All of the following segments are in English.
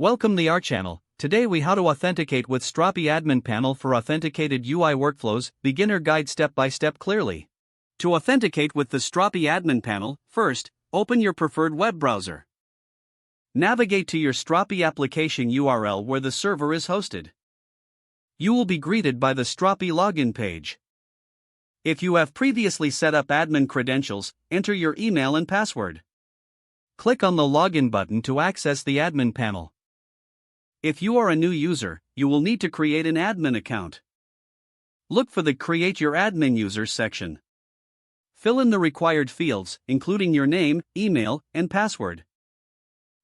Welcome to our channel. Today we how to authenticate with Strapi admin panel for authenticated UI workflows, beginner guide step by step clearly. To authenticate with the Strapi admin panel, first, open your preferred web browser. Navigate to your Strapi application URL where the server is hosted. You will be greeted by the Strapi login page. If you have previously set up admin credentials, enter your email and password. Click on the login button to access the admin panel. If you are a new user, you will need to create an admin account. Look for the Create Your Admin User section. Fill in the required fields, including your name, email, and password.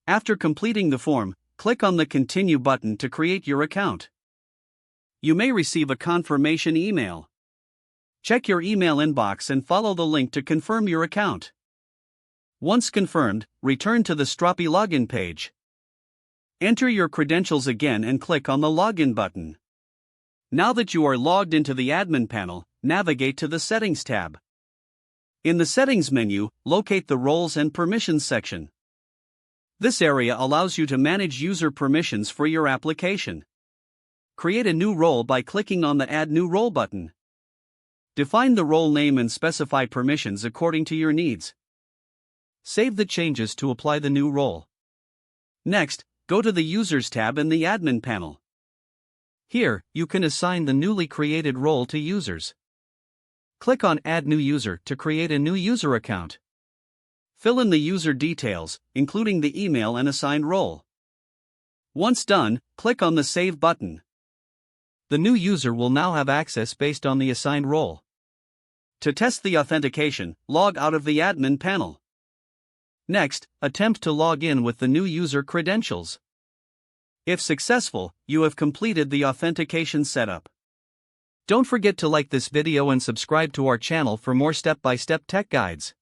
After completing the form, click on the Continue button to create your account. You may receive a confirmation email. Check your email inbox and follow the link to confirm your account. Once confirmed, return to the Strapi login page. Enter your credentials again and click on the Login button. Now that you are logged into the admin panel, navigate to the Settings tab. In the Settings menu, locate the Roles and Permissions section. This area allows you to manage user permissions for your application. Create a new role by clicking on the Add New Role button. Define the role name and specify permissions according to your needs. Save the changes to apply the new role. Next, go to the Users tab in the Admin panel. Here, you can assign the newly created role to users. Click on Add New User to create a new user account. Fill in the user details, including the email and assigned role. Once done, click on the Save button. The new user will now have access based on the assigned role. To test the authentication, log out of the admin panel. Next, attempt to log in with the new user credentials. If successful, you have completed the authentication setup. Don't forget to like this video and subscribe to our channel for more step-by-step tech guides.